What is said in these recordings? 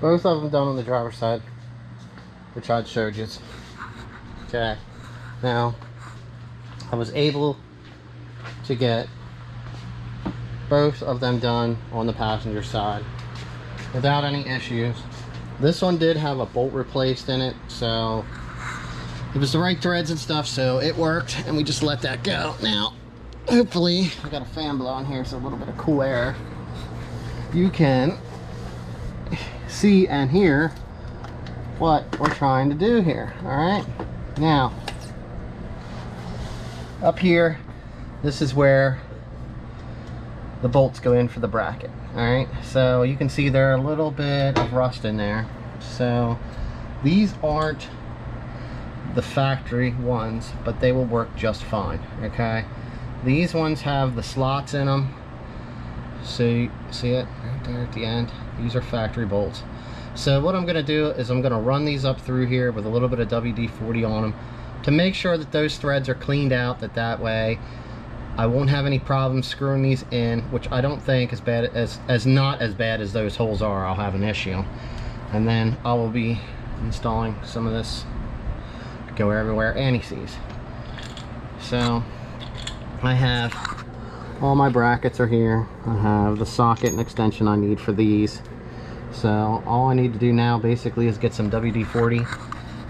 Both of them done on the driver's side, which I showed you. Okay, now I was able to get both of them done on the passenger side without any issues. This one did have a bolt replaced in it, so it was the right threads and stuff, so it worked, and we just let that go. Now, hopefully, I got a fan blowing here, so a little bit of cool air. You can see and hear what we're trying to do here. All right, now up here, this is where the bolts go in for the bracket. All right, so you can see there are a little bit of rust in there. So these aren't the factory ones, but they will work just fine. Okay, these ones have the slots in them, so you see it right there at the end. These are factory bolts. So what I'm going to do is I'm going to run these up through here with a little bit of WD-40 on them to make sure that those threads are cleaned out, that way I won't have any problems screwing these in, which I don't think is bad, as not as bad as those holes are. I'll have an issue, and then I will be installing some of this Go Everywhere anti-seize. So I have all my brackets are here. I have the socket and extension I need for these. So all I need to do now basically is get some WD-40,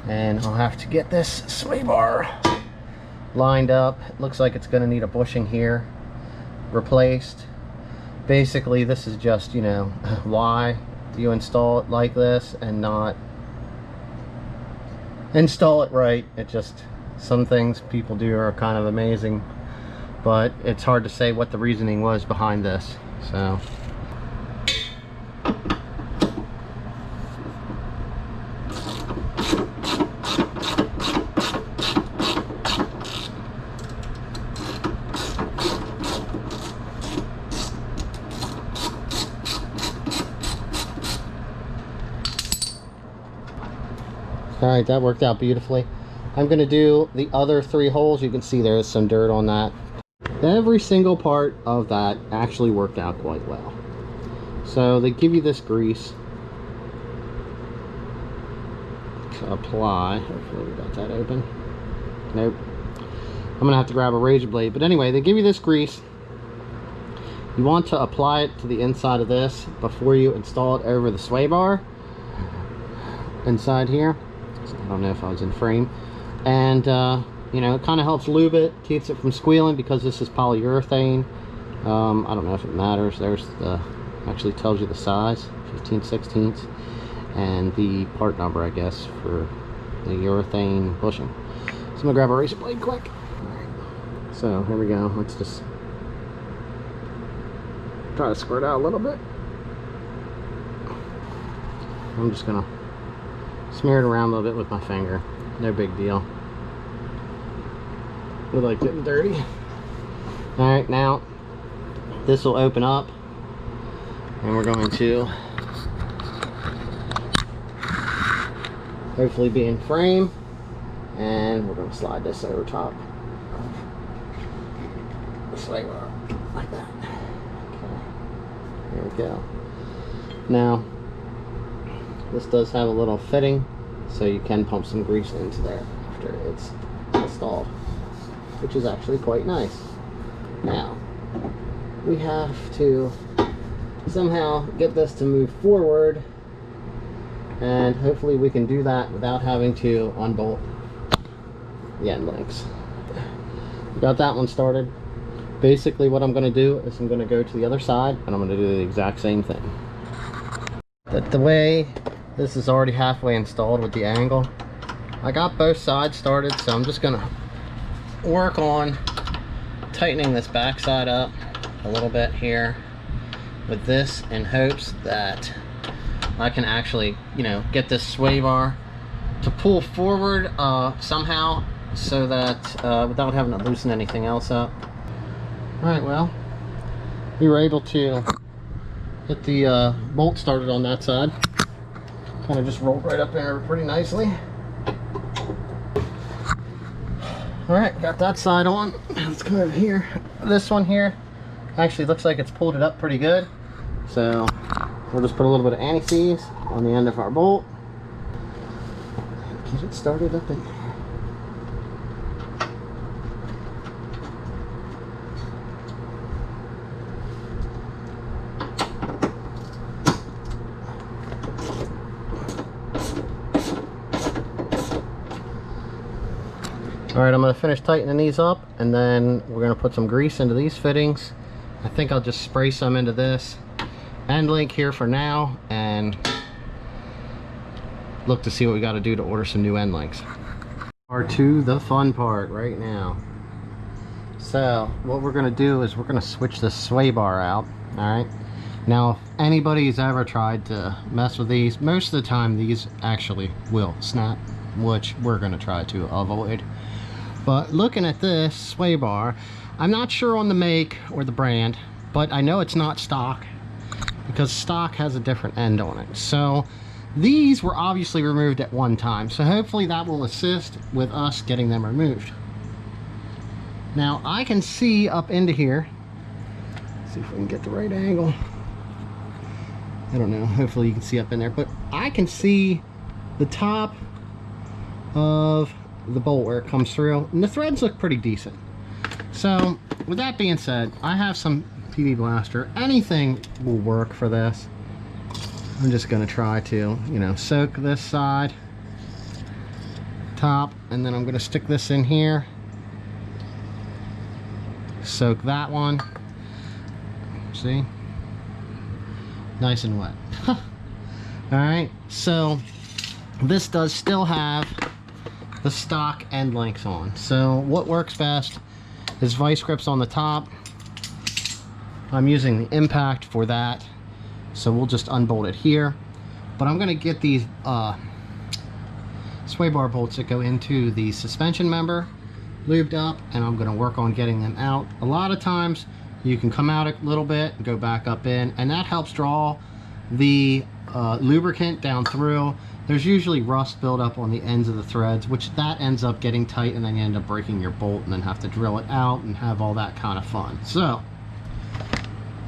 and I'll have to get this sway bar lined up. It looks like it's going to need a bushing here replaced. Basically, this is just, you know, why do you install it like this and not install it right? It just, some things people do are kind of amazing, but it's hard to say what the reasoning was behind this. So alright, that worked out beautifully. I'm going to do the other 3 holes. You can see there's some dirt on that. Every single part of that actually worked out quite well. So they give you this grease to apply. Hopefully we got that open. Nope. I'm going to have to grab a razor blade. But anyway, they give you this grease. You want to apply it to the inside of this before you install it over the sway bar inside here. I don't know if I was in frame. And you know, it kind of helps lube it, keeps it from squealing because this is polyurethane. I don't know if it matters. There's the, actually tells you the size, 15/16, and the part number, I guess, for the urethane bushing. So I'm gonna grab a razor blade quick. Alright, so here we go. Let's just try to squirt out a little bit. I'm just gonna smear it around a little bit with my finger. No big deal. We like getting dirty. Alright, now this will open up and we're going to hopefully be in frame, and we're going to slide this over top of the sway bar like that. Okay, there we go. Now this does have a little fitting, so you can pump some grease into there after it's installed, which is actually quite nice. Now we have to somehow get this to move forward, and hopefully we can do that without having to unbolt the end links. Got that one started. Basically what I'm going to do is I'm going to go to the other side and I'm going to do the exact same thing. But the way this is already halfway installed with the angle, I got both sides started, so I'm just going to work on tightening this back side up a little bit here with this in hopes that I can actually, you know, get this sway bar to pull forward somehow, so that without having to loosen anything else up. Alright, well, we were able to get the bolt started on that side. Kind of just rolled right up there pretty nicely. Alright, got that side on. Let's come over here. This one here actually looks like it's pulled it up pretty good. So We'll just put a little bit of anti-seize on the end of our bolt and get it started up in there. Alright, I'm going to finish tightening these up, and then we're going to put some grease into these fittings. I think I'll just spray some into this end link here for now, and look to see what we got to do to order some new end links. Part 2, the fun part right now. So what we're going to do is we're going to switch the sway bar out. Alright, now if anybody's ever tried to mess with these, most of the time these actually will snap, which we're going to try to avoid. But looking at this sway bar, I'm not sure on the make or the brand, but I know it's not stock, because stock has a different end on it. So these were obviously removed at one time, so hopefully that will assist with us getting them removed. Now I can see up into here, let's see if we can get the right angle. I don't know, hopefully you can see up in there, but I can see the top of the bolt where it comes through, and the threads look pretty decent. So with that being said, I have some PV Blaster. Anything will work for this. I'm just going to try to, you know, soak this side, top, and then I'm going to stick this in here, soak that one, see, nice and wet. All right, so this does still have the stock end links on. So what works best is vice grips on the top. I'm using the impact for that, so we'll just unbolt it here. But I'm going to get these sway bar bolts that go into the suspension member lubed up, and I'm going to work on getting them out. A lot of times you can come out a little bit and go back up in, and that helps draw the lubricant down through. There's usually rust buildup on the ends of the threads, which that ends up getting tight, and then you end up breaking your bolt and then have to drill it out and have all that kind of fun. So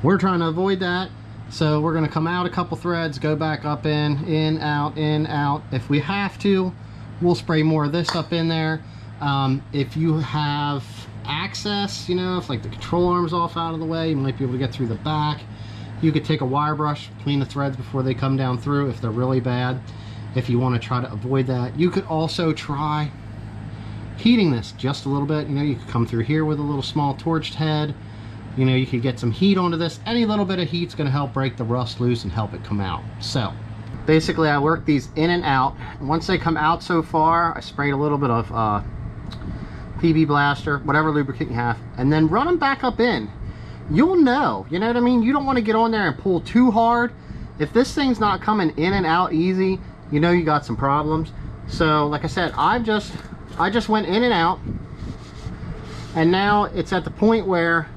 we're trying to avoid that. So we're going to come out a couple threads, go back up in, out, in, out. If we have to, we'll spray more of this up in there. If you have access, you know, if like the control arm's off out of the way, you might be able to get through the back. You could take a wire brush, clean the threads before they come down through if they're really bad. If you want to try to avoid that, you could also try heating this just a little bit. You know, you could come through here with a little small torched head. You know, you could get some heat onto this. Any little bit of heat's going to help break the rust loose and help it come out. So basically I work these in and out. Once they come out so far, I sprayed a little bit of PV Blaster, whatever lubricant you have, and then run them back up in. You'll know, you know what I mean? You don't want to get on there and pull too hard. If this thing's not coming in and out easy, you know you got some problems. So like I said, I just went in and out, and now it's at the point where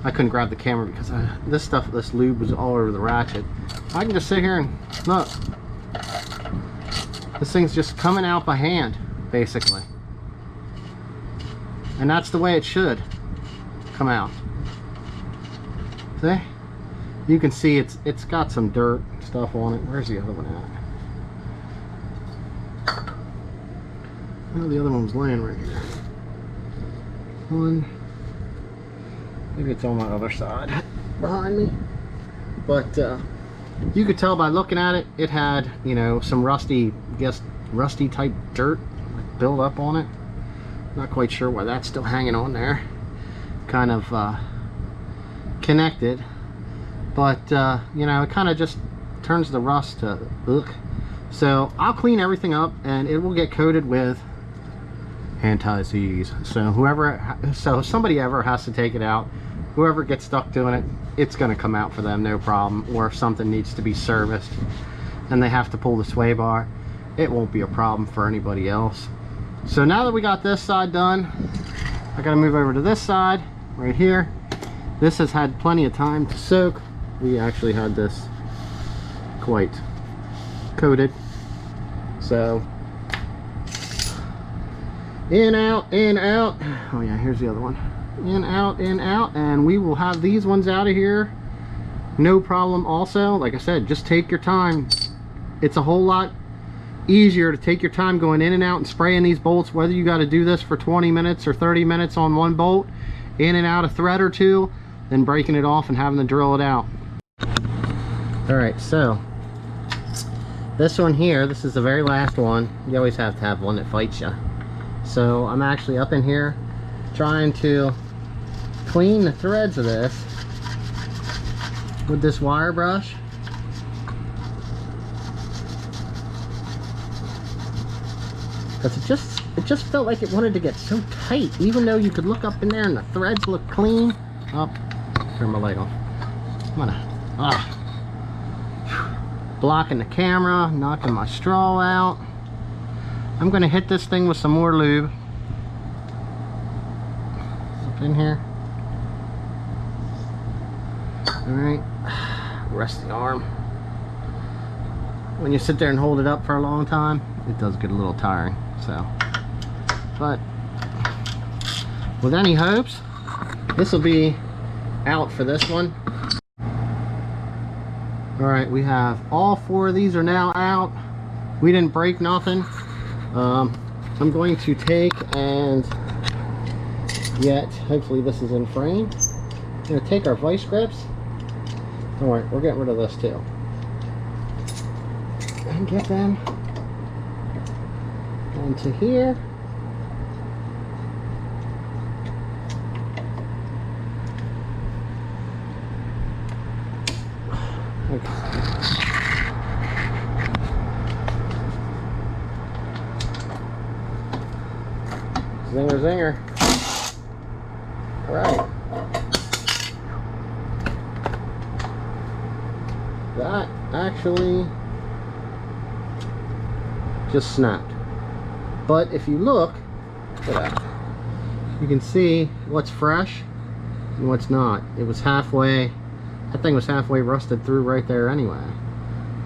I couldn't grab the camera because this lube was all over the ratchet. I can just sit here and look. This thing's just coming out by hand, basically. And that's the way it should come out. See? You can see it's got some dirt stuff on it. Where's the other one at? Oh, the other one was laying right here. One. Maybe it's on my other side behind me. But you could tell by looking at it, it had, you know, some rusty, I guess, rusty type dirt like built up on it. Not quite sure why that's still hanging on there. Kind of connected. But, you know, it kind of just turns the rust to ugh. So I'll clean everything up and it will get coated with anti-seize. So if somebody ever has to take it out, whoever gets stuck doing it, it's going to come out for them, no problem. Or if something needs to be serviced and they have to pull the sway bar, it won't be a problem for anybody else. So now that we got this side done, I got to move over to this side right here. This has had plenty of time to soak. We actually had this quite coated. So in, out, in, out. Oh yeah, here's the other one. In, out, and we will have these ones out of here no problem. Also, like I said, just take your time. It's a whole lot easier to take your time going in and out and spraying these bolts, whether you got to do this for 20 minutes or 30 minutes on one bolt, in and out a thread or two, than breaking it off and having to drill it out. All right, so this one here, this is the very last one. You always have to have one that fights you. So I'm actually up in here trying to clean the threads of this with this wire brush. Because it just felt like it wanted to get so tight, even though you could look up in there and the threads look clean. Oh, turn my light off. I'm gonna blocking the camera, knocking my straw out. I'm gonna hit this thing with some more lube up in here. All right, rest the arm. When you sit there and hold it up for a long time, it does get a little tiring. So, but with any hopes, this will be out for this one. All right, we have all 4 of these are now out. We didn't break nothing. I'm going to take and hopefully this is in frame. I'm going to take our vice grips. Don't worry, we're getting rid of this too. And get them into here. Okay. Zinger, zinger. All right. That actually just snapped. But if you look at that, you can see what's fresh and what's not. It was halfway, that thing was halfway rusted through right there anyway.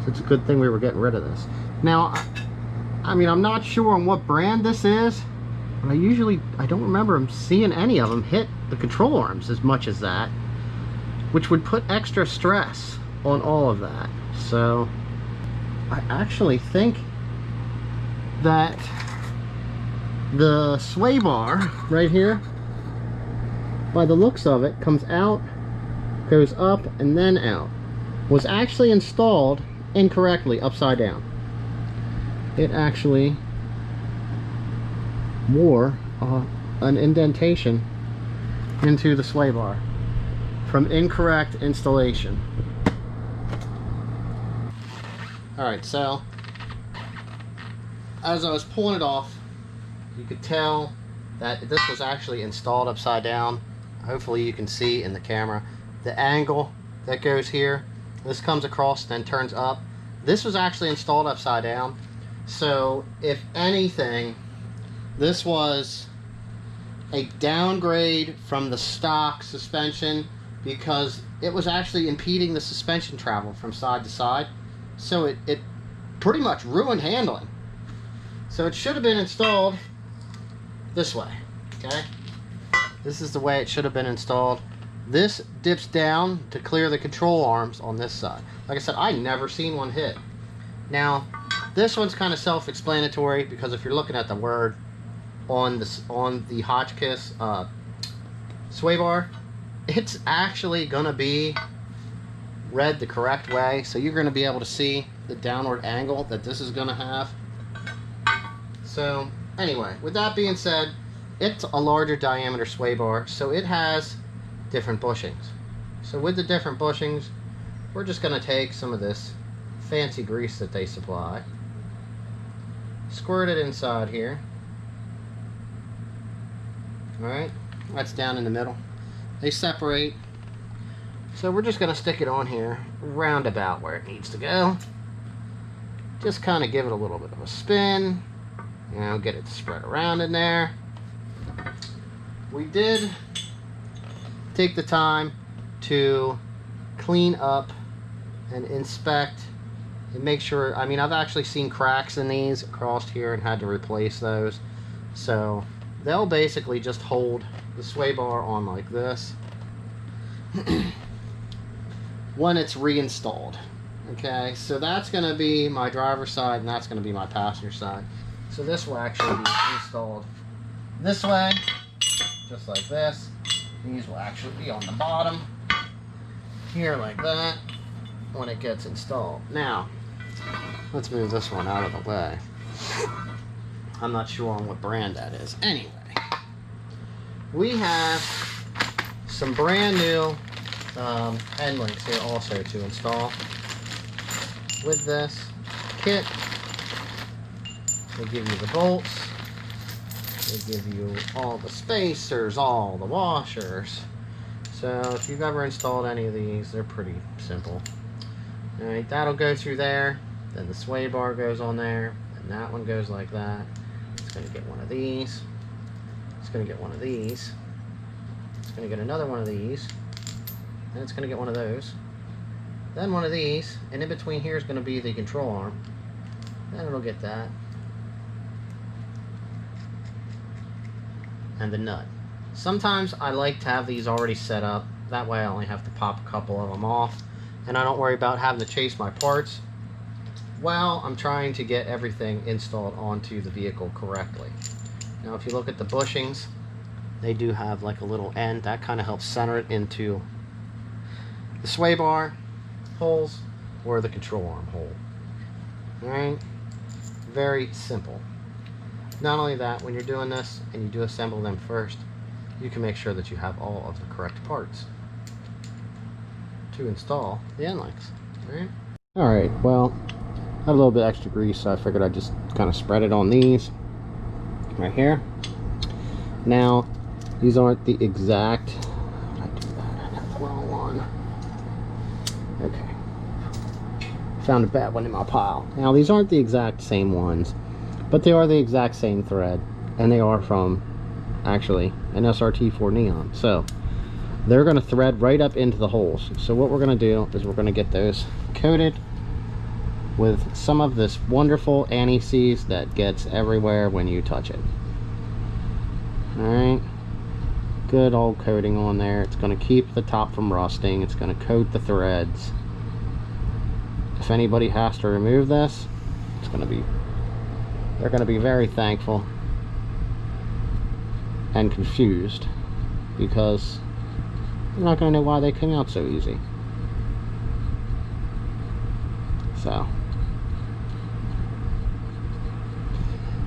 So it's a good thing we were getting rid of this. Now, I mean, I'm not sure on what brand this is, but I don't remember seeing any of them hit the control arms as much as that, which would put extra stress on all of that. So I actually think that the sway bar right here, by the looks of it, comes out, goes up, and then out, was actually installed incorrectly upside down. It actually wore an indentation into the sway bar from incorrect installation. Alright, so as I was pulling it off, you could tell that this was actually installed upside down. Hopefully you can see in the camera the angle that goes here. This comes across, then turns up. This was actually installed upside down. So if anything, this was a downgrade from the stock suspension, because it was actually impeding the suspension travel from side to side. So it pretty much ruined handling. So it should have been installed this way, okay? This is the way it should have been installed. This dips down to clear the control arms on this side. Like I said, I never seen one hit. Now, this one's kind of self-explanatory, because if you're looking at the word on the HOTCHKIS sway bar, it's actually gonna be read the correct way. So you're gonna be able to see the downward angle that this is gonna have. So anyway, with that being said, it's a larger diameter sway bar, so it has different bushings. So with the different bushings, we're just going to take some of this fancy grease that they supply, squirt it inside here. Alright, that's down in the middle. They separate, so we're just going to stick it on here round about where it needs to go. Just kind of give it a little bit of a spin, you know, get it to spread around in there. We did take the time to clean up and inspect and make sure. I mean, I've actually seen cracks in these across here and had to replace those. So they'll basically just hold the sway bar on like this. when it's reinstalled. Okay, so that's going to be my driver's side and that's going to be my passenger side. So this will actually be installed this way, just like this. These will actually be on the bottom here like that when it gets installed. Now, let's move this one out of the way. I'm not sure on what brand that is. Anyway, we have some brand new end links here also to install. With this kit, they give you the bolts, they give you all the spacers, all the washers. So if you've ever installed any of these, they're pretty simple. Alright, that'll go through there, then the sway bar goes on there, and that one goes like that. It's going to get one of these, it's going to get one of these, it's going to get another one of these, and it's going to get one of those. Then one of these, and in between here is going to be the control arm. Then it'll get that. And the nut. Sometimes I like to have these already set up. That way I only have to pop a couple of them off. And I don't worry about having to chase my parts while I'm trying to get everything installed onto the vehicle correctly. Now if you look at the bushings, they do have like a little end. That kind of helps center it into the sway bar holes or the control arm hole. Alright, very simple. Not only that, when you're doing this and you do assemble them first, you can make sure that you have all of the correct parts to install the end links. Alright, well, I had a little bit extra grease, so I figured I'd just kind of spread it on these right here. Now, these aren't the exact. I do that? I have the wrong one. Okay. Found a bad one in my pile. Now these aren't the exact same ones, but they are the exact same thread, and they are from actually an SRT4 neon. So they're going to thread right up into the holes. So what we're going to do is we're going to get those coated with some of this wonderful anti-seize that gets everywhere when you touch it. Alright, good old coating on there. It's going to keep the top from rusting. It's going to coat the threads. If anybody has to remove this, it's going to be, they're going to be very thankful and confused, because you're not going to know why they came out so easy. So I'm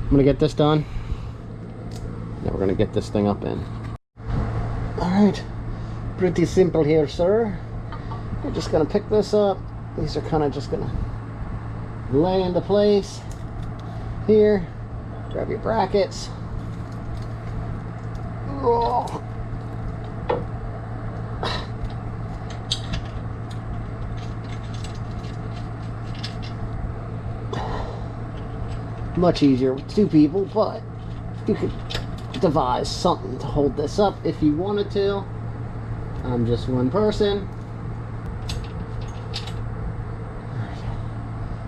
going to get this done. Now we're going to get this thing up in. Alright, pretty simple here, sir. You're just going to pick this up. These are kind of just going to lay into place here. Grab your brackets. Oh. Much easier with two people, but you could devise something to hold this up if you wanted to. I'm just one person.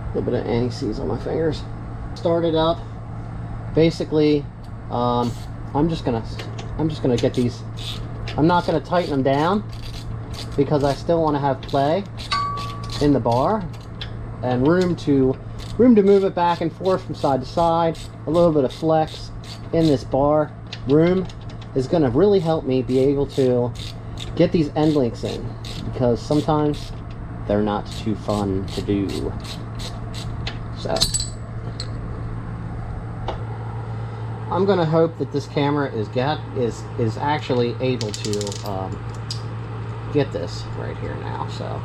A little bit of anti-seize on my fingers. Start it up. Basically, I'm just gonna get these. I'm not gonna tighten them down because I still want to have play in the bar and room to move it back and forth from side to side. A little bit of flex in this bar room is going to really help me be able to get these end links in, because sometimes they're not too fun to do. So I'm going to hope that this camera is actually able to get this right here now. So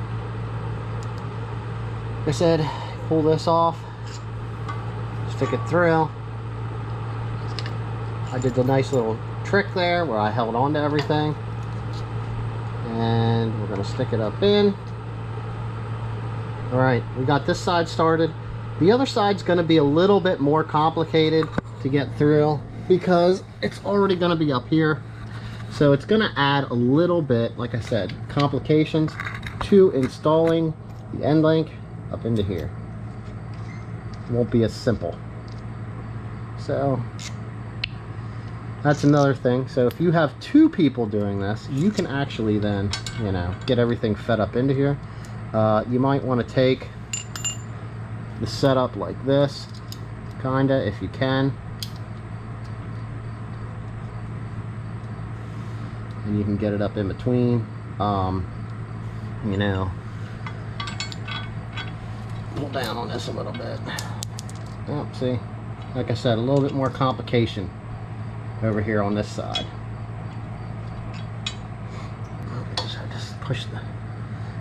like I said, pull this off, stick it through. I did the nice little trick there where I held on to everything, and we're going to stick it up in. Alright, we got this side started. The other side's going to be a little bit more complicated to get through because it's already going to be up here. So it's going to add a little bit, like I said, complications to installing the end link up into here. It won't be as simple. So that's another thing. So if you have two people doing this, you can actually then, you know, get everything fed up into here. You might want to take the setup like this, kinda, if you can. And you can get it up in between. You know, pull down on this a little bit. Oh, see, like I said, a little bit more complication over here on this side. So I just push the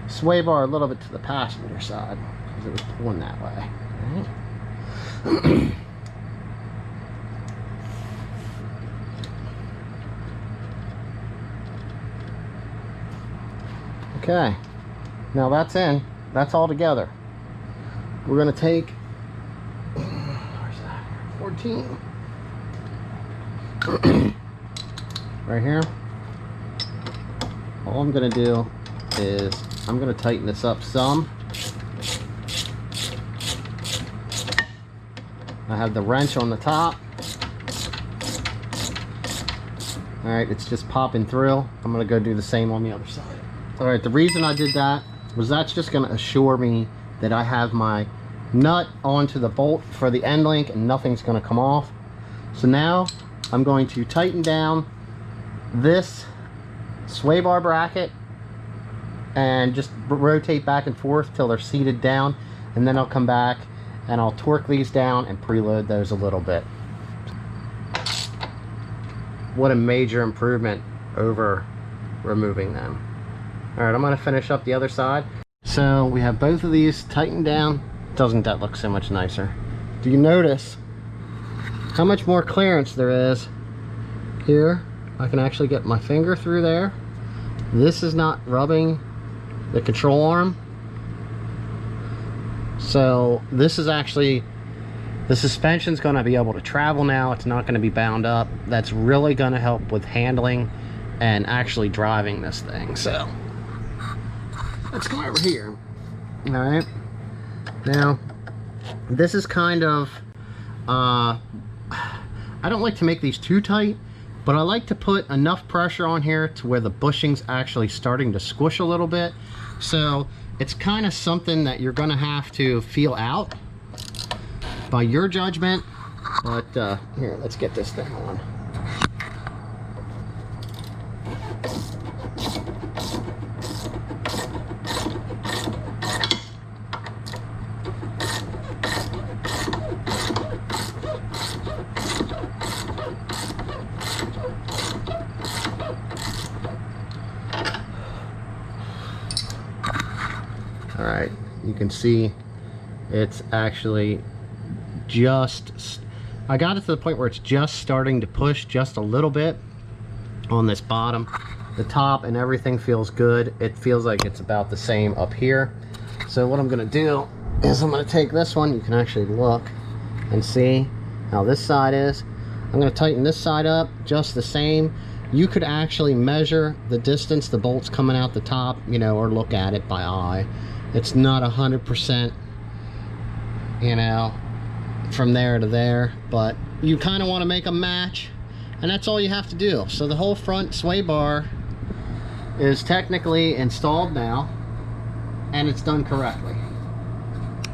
sway bar a little bit to the passenger side because it was pulling that way. All right. Okay, now that's in. That's all together. We're going to take, where's that? 14. Right here. All I'm going to do is I'm going to tighten this up some. I have the wrench on the top. Alright, it's just popping through. I'm going to go do the same on the other side. Alright, the reason I did that was that's just going to assure me that I have my nut onto the bolt for the end link and nothing's going to come off. So now I'm going to tighten down this sway bar bracket and just rotate back and forth till they're seated down, and then I'll come back and I'll torque these down and preload those a little bit. What a major improvement over removing them. Alright, I'm going to finish up the other side. So we have both of these tightened down. Doesn't that look so much nicer? Do you notice how much more clearance there is here? I can actually get my finger through there. This is not rubbing the control arm. So this is actually, the suspension's going to be able to travel now. It's not going to be bound up. That's really going to help with handling and actually driving this thing. So let's come over here. All right, now this is kind of I don't like to make these too tight, but I like to put enough pressure on here to where the bushing's actually starting to squish a little bit. So it's kind of something that you're going to have to feel out by your judgment. But here, let's get this thing on. Alright, you can see it's actually just, I got it to the point where it's just starting to push just a little bit on this bottom. The top and everything feels good. It feels like it's about the same up here. So what I'm going to do is I'm going to take this one. You can actually look and see how this side is. I'm going to tighten this side up just the same. You could actually measure the distance the bolt's coming out the top, you know, or look at it by eye. It's not 100%, you know, from there to there, but you kind of want to make a match, and that's all you have to do. So the whole front sway bar is technically installed now, and it's done correctly.